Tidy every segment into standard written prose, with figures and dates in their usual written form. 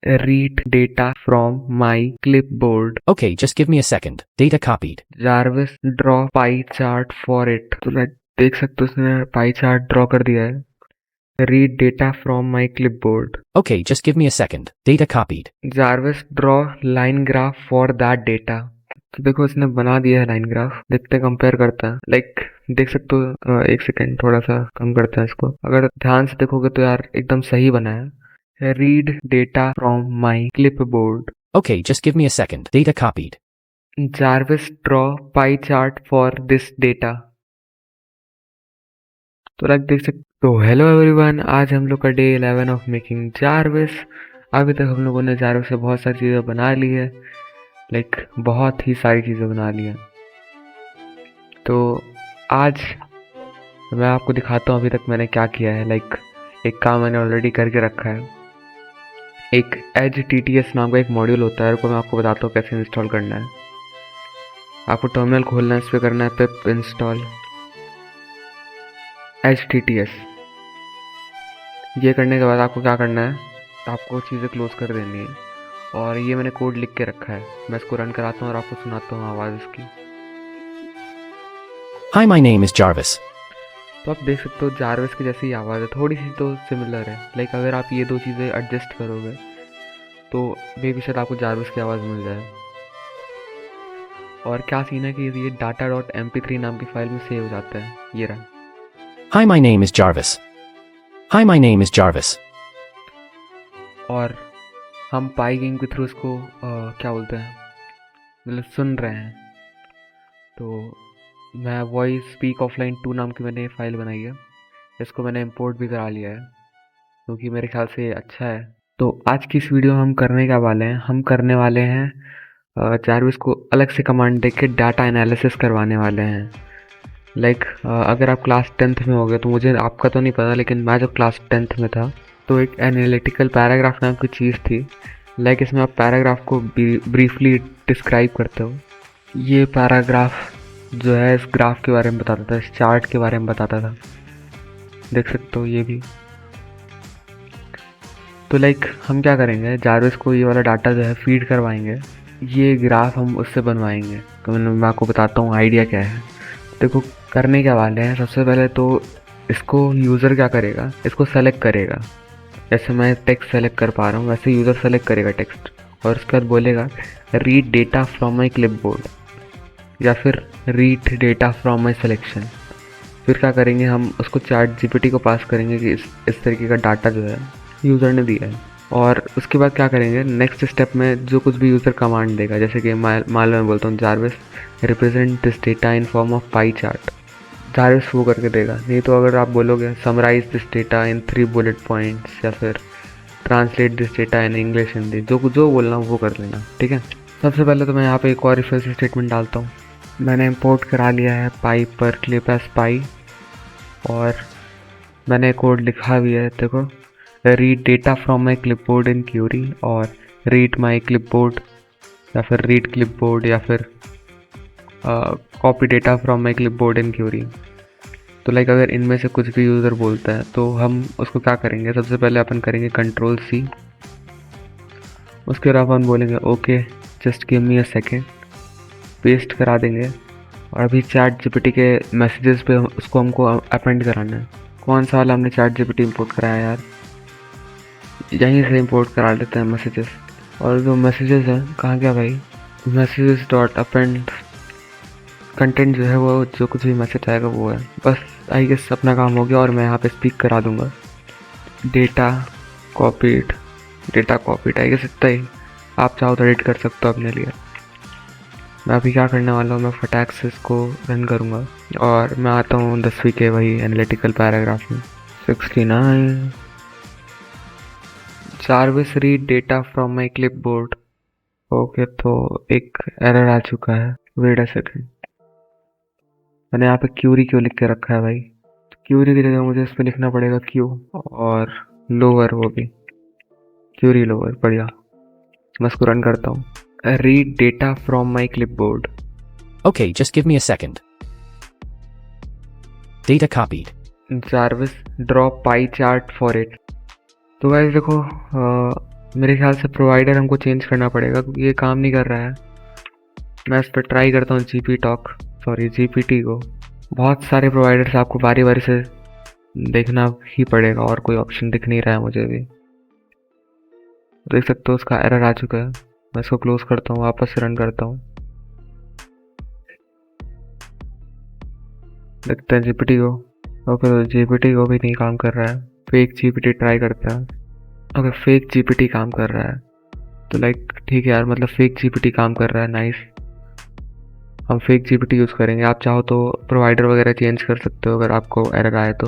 read data from my clipboard. Okay, just give me a second. Data copied. Jarvis, draw pie chart for it. तो like देख सकते हो उसने pie chart draw कर दिया है. Read data from my clipboard. Okay, just give me a second. Data copied. Jarvis, draw line graph for that data. तो देखो इसने बना दिया है लाइन ग्राफ. देखते कंपेयर करता है. लाइक देख सकते हो. एक सेकेंड थोड़ा सा कम करता है इसको. अगर ध्यान से देखोगे तो यार एकदम सही बना है. Read data from my clipboard. Okay, just give me a second. Data copied. Jarvis, draw pie chart for this data. तो लाइक देख सकते. तो हेलो एवरीवन, आज हम लोग का डे 11 ऑफ मेकिंग जारविस. अभी तक हम लोगों ने जारविस से बहुत सारी चीज़ें बना ली है. लाइक बहुत ही सारी चीज़ें बना ली हैं. तो आज मैं आपको दिखाता हूँ अभी तक मैंने क्या किया है. लाइक एक काम मैंने ऑलरेडी करके रखा है. एक HTTS नाम का एक मॉड्यूल होता है, मैं आपको बताता हूँ कैसे इंस्टॉल करना है. आपको टर्मिनल खोलना है, इस पर करना है पिप इंस्टॉल HTTS. ये करने के बाद आपको क्या करना है, आपको चीज़ें क्लोज कर देनी है. और ये मैंने कोड लिख के रखा है, मैं इसको रन कराता हूँ और आपको सुनाता हूँ आवाज़ इसकी. Hi, my name is Jarvis. तो आप देख सकते हो जारविस की जैसी आवाज़ है, थोड़ी सी तो सिमिलर है. लाइक अगर आप ये दो चीज़ें एडजस्ट करोगे तो बेबी शायद आपको जारविस की आवाज़ मिल जाए. और क्या सीन है कि ये data.mp3 नाम की फाइल में सेव हो जाता है. ये रहा. Hi, my name is Jarvis. Hi, my name is Jarvis. और हम पाई गेम के थ्रू इसको क्या बोलते हैं, मतलब सुन रहे हैं. तो मैं वॉइस स्पीक ऑफलाइन 2 नाम की मैंने फाइल बनाई है. इसको मैंने इंपोर्ट भी करा लिया है क्योंकि मेरे ख्याल से ये अच्छा है. तो आज की इस वीडियो में हम करने क्या वाले हैं, हम करने वाले हैं जारविस को अलग से कमांड देके डाटा एनालिसिस करवाने वाले हैं. लाइक अगर आप क्लास 10th में हो गए तो मुझे आपका तो नहीं पता, लेकिन मैं जब क्लास 10th में था तो एक एनालिटिकल पैराग्राफ नाम की चीज़ थी. लाइक इसमें आप पैराग्राफ को ब्रीफली डिस्क्राइब करते हो. ये पैराग्राफ जो है इस ग्राफ के बारे में बताता था, इस चार्ट के बारे में बताता था. देख सकते हो ये भी. तो लाइक हम क्या करेंगे, जारविस को ये वाला डाटा जो है फीड करवाएंगे. ये ग्राफ हम उससे बनवाएंगे. तो मैं आपको बताता हूँ आइडिया क्या है. देखो करने क्या वाले हैं, सबसे पहले तो इसको यूज़र क्या करेगा, इसको सेलेक्ट करेगा. जैसे मैं टेक्स्ट सेलेक्ट कर पा रहा हूँ वैसे यूज़र सेलेक्ट करेगा टेक्स्ट, और उसके बाद बोलेगा read data from my clipboard या फिर read data from my selection. फिर क्या करेंगे, हम उसको ChatGPT को पास करेंगे कि इस तरीके का डाटा जो है यूज़र ने दिया है. और उसके बाद क्या करेंगे, नेक्स्ट स्टेप में जो कुछ भी यूज़र कमांड देगा, जैसे कि मान लो मैं बोलता हूँ Jarvis represent this data in form of pie chart, Jarvis वो करके देगा. नहीं तो अगर आप बोलोगे summarise this data in 3 bullet points या फिर translate this data in English Hindi, जो बोलना वो कर लेना. ठीक है. सबसे पहले तो मैं यहाँ पे एक और इफ एल्स स्टेटमेंट डालता हूँ. मैंने इंपोर्ट करा लिया है पाई पर क्लिप एस पाई, और मैंने कोड लिखा भी है. देखो read data from my clipboard in query, और रीड माई क्लिपबोर्ड या फिर रीड क्लिपबोर्ड या फिर copy data from my clipboard in query. तो लाइक अगर इनमें से कुछ भी यूज़र बोलता है तो हम उसको क्या करेंगे, सबसे पहले अपन करेंगे Ctrl+C. उसके बाद अपन बोलेंगे okay just give me a second, paste करा देंगे. और अभी ChatGPT के मैसेजेस पे उसको हमको अपेंड कराना है. कौन सा वाला हमने ChatGPT इंपोर्ट कराया यार, यहीं से इंपोर्ट करा लेते हैं मैसेजेस. और जो मैसेजेस हैं कहाँ गया भाई, मैसेजेस डॉट अपेंड कंटेंट जो है वो जो कुछ भी मैसेज आएगा वो है. बस आई गेस अपना काम हो गया. और मैं यहाँ पे स्पीक करा दूंगा डेटा कॉपीड आई गेस इतना ही. आप चाहो तो एडिट कर सकते हो अपने लिए. मैं अभी क्या करने वाला हूँ, मैं फटाक से इसको रन करूँगा और मैं आता हूँ 10वीं के वही एनालिटिकल पैराग्राफ में. 69 Jarvis read data from my clipboard. Okay तो एक एरर आ चुका है, वेट अ सेकेंड. मैंने यहाँ पे क्यूरी क्यों लिख के रखा है भाई, तो क्यूरी की जगह मुझे इस पर लिखना पड़ेगा क्यू और लोअर, वो भी क्यूरी लोअर. बढ़िया. मैं इसको रन करता हूँ. Read data from my clipboard. Okay, just give me a second. Data copied. Jarvis draw pie chart for it. तो गाइस देखो मेरे ख्याल से प्रोवाइडर हमको चेंज करना पड़ेगा क्योंकि ये काम नहीं कर रहा है। मैं इस पर ट्राई करता हूँ जीपीटी को। बहुत सारे प्रोवाइडर्स आपको बारी बारी से देखना ही पड़ेगा और कोई ऑप्शन दिख नहीं रहा है मुझे भी। देख सकते हो उसका एरर आ चुका है। मैं इसको क्लोज करता हूँ, वापस से रन करता हूँ, देखते हैं जीपीटी को। ओके, तो जीपीटी को भी नहीं काम कर रहा है। फेक जीपीटी ट्राई करते हैं। ओके, फेक जीपीटी काम कर रहा है, तो लाइक ठीक है यार, मतलब फेक जीपीटी काम कर रहा है, नाइस। हम फेक जीपीटी यूज़ करेंगे। आप चाहो तो प्रोवाइडर वगैरह चेंज कर सकते हो अगर आपको एरर आए तो।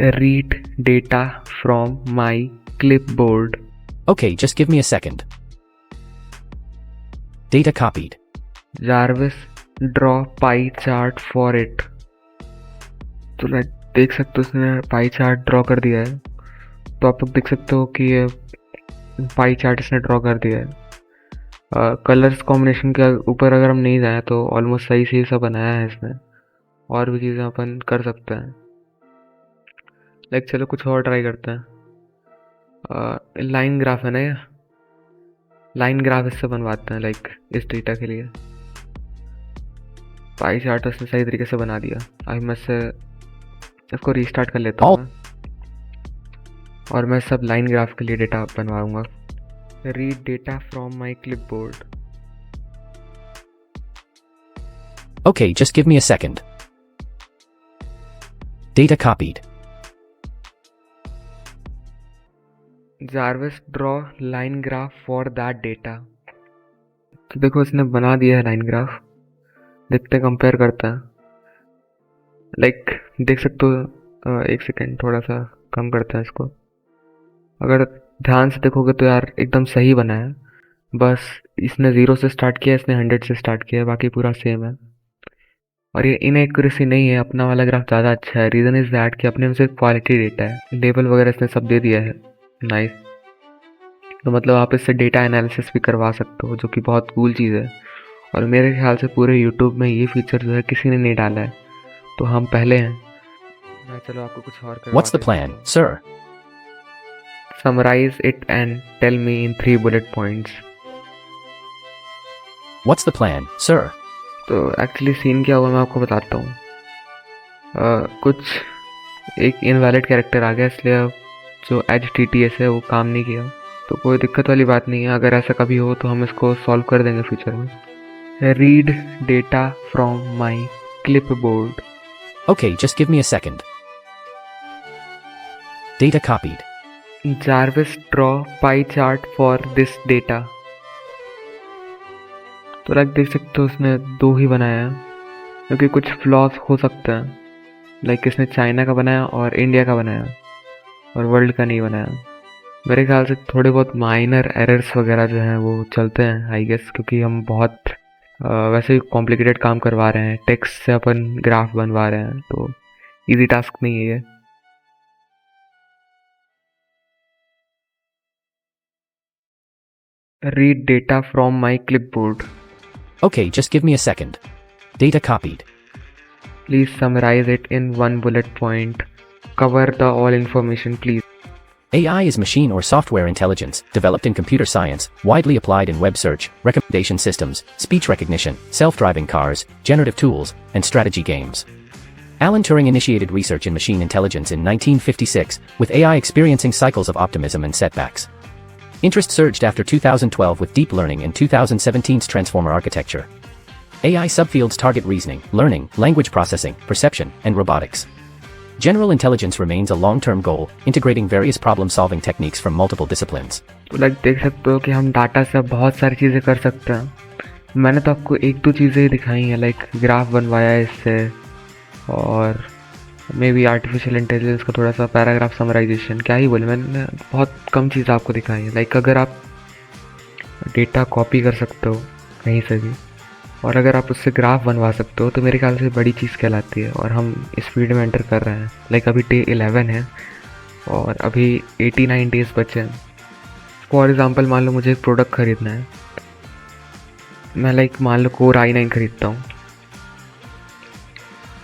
Read data from my clipboard. Okay, just give me a second. Data copied. Jarvis draw pie chart for it. तो लाइक देख सकते हो उसने पाई चार्ट ड्रॉ कर दिया है। तो आप लोग देख सकते हो कि ये पाई चार्ट इसने ड्रॉ कर दिया है। कलर्स कॉम्बिनेशन के ऊपर अगर हम नहीं जाएं तो ऑलमोस्ट सही सही सा बनाया है इसने। और भी चीज़ें अपन कर सकते हैं। लाइक चलो कुछ और ट्राई करते हैं। लाइन ग्राफ है ना, ये लाइन ग्राफ इससे बनवाते हैं लाइक इस डेटा के लिए। पाई चार्ट उसने सही तरीके से बना दिया। अभी मैं इससे इसको रीस्टार्ट कर लेता हूँ और मैं सब लाइन ग्राफ के लिए डेटा बनवाऊंगा। Read data from my clipboard. Okay, just give me a second. Data copied. Jarvis draw line graph for that data. तो देखो इसने बना दिया है लाइन ग्राफ। देखते हैं, कंपेयर करते हैं। लाइक देख सकते हो, एक सेकेंड थोड़ा सा कम करते हैं इसको। अगर ध्यान से देखोगे तो यार एकदम सही बना है। बस इसने 0 से स्टार्ट किया, इसने 100 से स्टार्ट किया, बाकी पूरा सेम है। और ये इनएक्यूरेसी नहीं है, अपना वाला ग्राफ ज़्यादा अच्छा है। रीज़न इज़ दैट कि अपने में सिर्फ क्वालिटी डेटा है, लेबल वगैरह इसने सब दे दिया है, नाइस। तो मतलब आप इससे डेटा एनालिसिस भी करवा सकते हो, जो कि बहुत कूल चीज़ है। और मेरे ख्याल से पूरे यूट्यूब में ये फीचर जो है किसी ने नहीं डाला है, तो हम पहले हैं। मैं चलो आपको कुछ और What's the plan, sir? Summarise it and tell me in 3 bullet points. What's the plan, sir? तो एक्चुअली सीन क्या हुआ मैं आपको बताता हूँ। कुछ एक इनवैलिड कैरेक्टर आ गया, इसलिए जो HTTS है वो काम नहीं किया। तो कोई दिक्कत वाली बात नहीं है, अगर ऐसा कभी हो तो हम इसको सॉल्व कर देंगे फ्यूचर में। Read data from my clipboard. Okay, just give me a second. Data copied. Jarvis draw pie chart for this data. तो लाइक देख सकते हो उसने 2 ही बनाया है, क्योंकि कुछ फ्लॉज हो सकते हैं। लाइक इसने चाइना का बनाया और इंडिया का बनाया और वर्ल्ड का नहीं बनाया। मेरे ख्याल से थोड़े बहुत माइनर एरर्स वगैरह जो हैं वो चलते हैं आई गेस, क्योंकि हम बहुत वैसे ही कॉम्प्लिकेटेड काम करवा रहे हैं। टेक्स्ट से अपन ग्राफ बनवा रहे हैं, तो इजी टास्क नहीं है ये। Read data from my clipboard. Okay, just give me a second. Data copied. Please summarize it in 1 bullet point. Cover the all information, please. AI is machine or software intelligence, developed in computer science, widely applied in web search, recommendation systems, speech recognition, self-driving cars, generative tools, and strategy games. Alan Turing initiated research in machine intelligence in 1956, with AI experiencing cycles of optimism and setbacks. Interest surged after 2012 with deep learning and 2017's transformer architecture. AI subfields target reasoning, learning, language processing, perception, and robotics. General intelligence remains a long-term goal, integrating various problem-solving techniques from multiple disciplines. तो like देख सकते हो कि हम data से बहुत सारी चीज़ें कर सकते हैं। मैंने तो आपको 1-2 चीज़ें ही दिखाई हैं, लाइक ग्राफ बनवाया है इससे, और मे बी आर्टिफिशियल इंटेलिजेंस का थोड़ा सा पैराग्राफ समराइजेशन, क्या ही बोले, मैंने बहुत कम चीज़ आपको दिखाई है। लाइक अगर आप डेटा कॉपी कर सकते हो कहीं से भी, और अगर आप उससे ग्राफ बनवा सकते हो, तो मेरे ख्याल से बड़ी चीज़ कहलाती है। और हम इस फील्ड में एंटर कर रहे हैं। लाइक अभी डे 11 है और अभी 89 डेज बचे हैं। फॉर एग्ज़ाम्पल मान लो मुझे एक प्रोडक्ट ख़रीदना है, मैं लाइक मान लो कोर i9 ख़रीदता हूँ,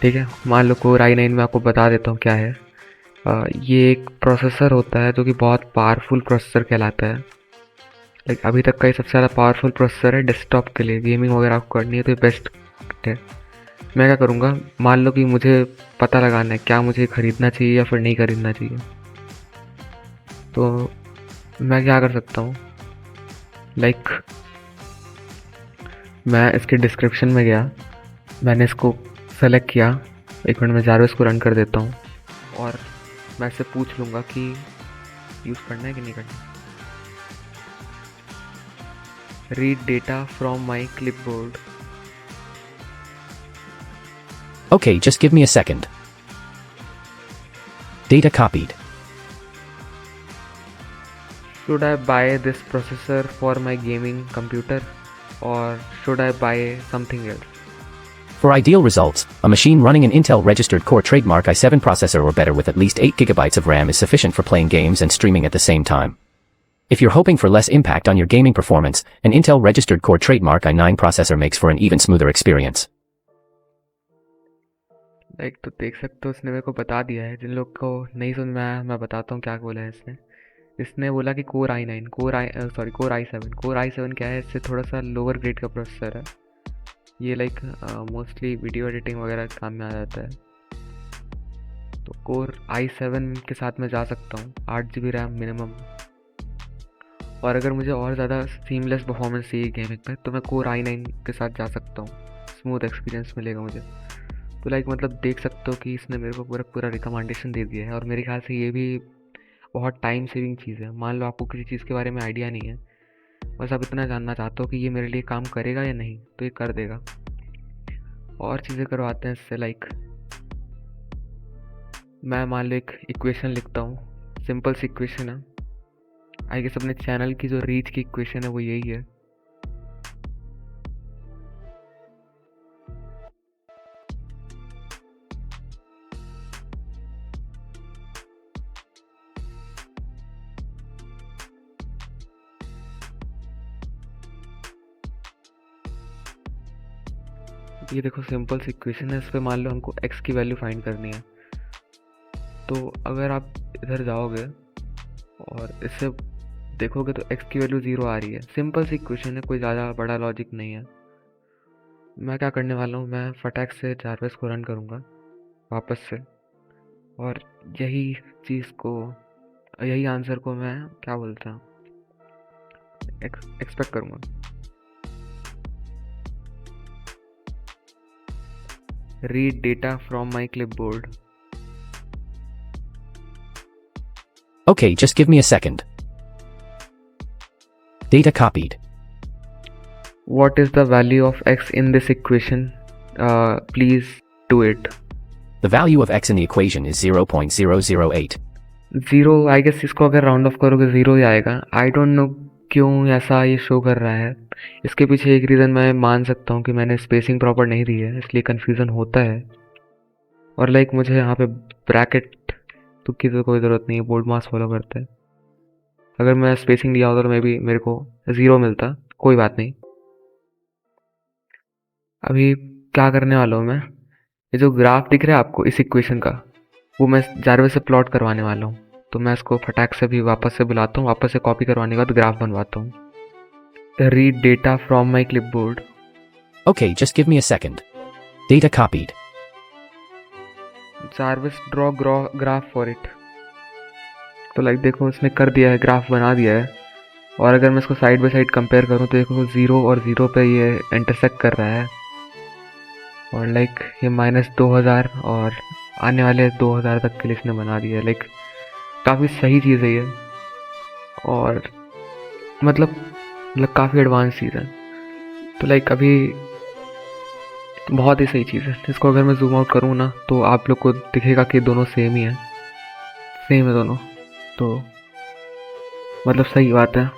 ठीक है। मान लो कोर i9 में आपको बता देता हूँ क्या है। ये एक प्रोसेसर होता है जो कि बहुत पावरफुल प्रोसेसर कहलाता है। लाइक अभी तक का ये सबसे ज़्यादा पावरफुल प्रोसेसर है डेस्कटॉप के लिए। गेमिंग वगैरह आपको करनी है तो ये बेस्ट है। मैं क्या करूँगा, मान लो कि मुझे पता लगाना है क्या मुझे ख़रीदना चाहिए या फिर नहीं ख़रीदना चाहिए, तो मैं क्या कर सकता हूँ, लाइक मैं इसके डिस्क्रिप्शन में गया, मैंने इसको सेलेक्ट किया। एक मिनट में जारवेस को रन कर देता हूँ और मैं इससे पूछ लूँगा कि यूज़ करना है कि नहीं करना। Read data from my clipboard. Okay, just give me a second. Data copied. Should I buy this processor for my gaming computer or should I buy something else? For ideal results, a machine running an Intel registered Core trademark i7 processor or better with at least 8 GB of RAM is sufficient for playing games and streaming at the same time. If you're hoping for less impact on your gaming performance, an Intel registered Core trademark i9 processor makes for an even smoother experience. Like तो देख सकते हो उसने मेरे को बता दिया है। जिन लोग को नहीं समझ में आया मैं बताता हूँ क्या बोला है इसने। इसने बोला कि कोर आई सेवन क्या है, इससे थोड़ा सा लोअर ग्रेड का प्रोसेसर है। ये लाइक मोस्टली वीडियो एडिटिंग वगैरह काम में आ जाता है। तो कोर i7 के साथ मैं जा सकता हूँ, 8 GB रैम मिनिमम। और अगर मुझे और ज़्यादा सीमलेस परफॉर्मेंस चाहिए गेमिंग पे तो मैं कोर i9 के साथ जा सकता हूँ, स्मूथ एक्सपीरियंस मिलेगा मुझे। तो लाइक मतलब देख सकते हो कि इसने मेरे को पूरा रिकमेंडेशन दे दिया है। और मेरे ख्याल से ये भी बहुत टाइम सेविंग चीज़ है। मान लो आपको किसी चीज़ के बारे में आइडिया नहीं है, बस आप इतना जानना चाहते हो कि ये मेरे लिए काम करेगा या नहीं, तो ये कर देगा। और चीज़ें करवाते हैं इससे, लाइक मैं मान लो एक इक्वेशन लिखता हूँ, सिंपल सी इक्वेशन है। आई गेस अपने चैनल की जो रीच की इक्वेशन है वो यही है। ये देखो सिंपल सी इक्वेशन है। इस पर मान लो हमको x की वैल्यू फाइंड करनी है। तो अगर आप इधर जाओगे और इससे देखोगे तो x की वैल्यू 0 आ रही है। सिंपल सी इक्वेशन है, कोई ज़्यादा बड़ा लॉजिक नहीं है। मैं क्या करने वाला हूँ, मैं फटाक से जारवेस को रन करूँगा वापस से, और यही आंसर को मैं क्या बोलता हूँ एक्सपेक्ट करूँगा। Read data from my clipboard. Okay, just give me a second. Data copied. What is the value of x in this equation? Please do it. The value of x in the equation is 0.008. 0, I guess इसको अगर round of करोगे 0 ही आएगा। I don't know क्यों ऐसा ये show कर रहा है। इसके पीछे एक रीज़न मैं मान सकता हूँ कि मैंने स्पेसिंग प्रॉपर नहीं दी है, इसलिए कन्फ्यूज़न होता है। और लाइक मुझे यहाँ पे ब्रैकेट की तो कोई ज़रूरत नहीं है, बोल्ड मास फॉलो करते हैं। अगर मैं स्पेसिंग दिया होता तो मेरे को 0 मिलता, कोई बात नहीं। अभी क्या करने वाला हूँ मैं, ये जो ग्राफ दिख रहा है आपको इस इक्वेशन का, वो मैं जारवेस से प्लॉट करवाने वाला हूँ। तो मैं इसको फटाक से भी वापस से बुलाता हूँ, वापस से कॉपी करवाने के बाद ग्राफ बनवाता हूँ। Read data from my clipboard. Okay, just give me a second. Data copied. Jarvis draw graph for it. तो लाइक देखो इसने कर दिया है, ग्राफ बना दिया है। और अगर मैं इसको साइड बाई साइड कंपेयर करूँ तो देखो 0 और 0 पे ये इंटरसेक्ट कर रहा है। और लाइक ये -2000 और आने वाले 2000 तक के लिए इसने बना दिया है। लाइक काफ़ी सही चीज़ है ये, और मतलब काफ़ी एडवांस चीज़ है। तो लाइक अभी बहुत ही सही चीज़ है। इसको अगर मैं जूम आउट करूँ ना तो आप लोग को दिखेगा कि दोनों सेम ही है, सेम है दोनों। तो मतलब सही बात है,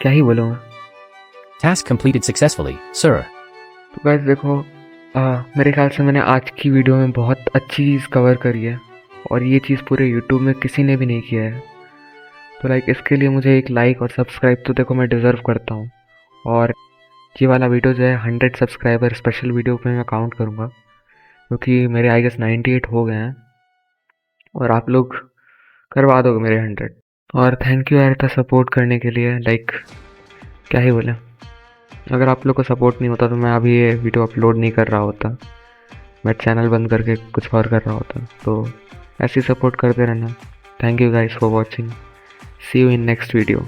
क्या ही बोलूँ मैं। Task completed successfully, sir. तो गाइस देखो, मेरे ख्याल से मैंने आज की वीडियो में बहुत अच्छी चीज़ कवर करी है, और ये चीज़ पूरे यूट्यूब में किसी ने भी नहीं किया है। तो लाइक इसके लिए मुझे एक लाइक और सब्सक्राइब तो देखो मैं डिज़र्व करता हूँ। और ये वाला वीडियो जो है 100 सब्सक्राइबर स्पेशल वीडियो पे मैं काउंट करूँगा, क्योंकि मेरे आई गेस 98 हो गए हैं। और आप लोग करवा दोगे मेरे 100। और थैंक यू यार इतना सपोर्ट करने के लिए। लाइक क्या ही बोले, अगर आप लोग को सपोर्ट नहीं होता तो मैं अभी ये वीडियो अपलोड नहीं कर रहा होता, मैं चैनल बंद करके कुछ और कर रहा होता। तो ऐसे ही सपोर्ट करते रहना। Thank you guys for watching, see you in next video.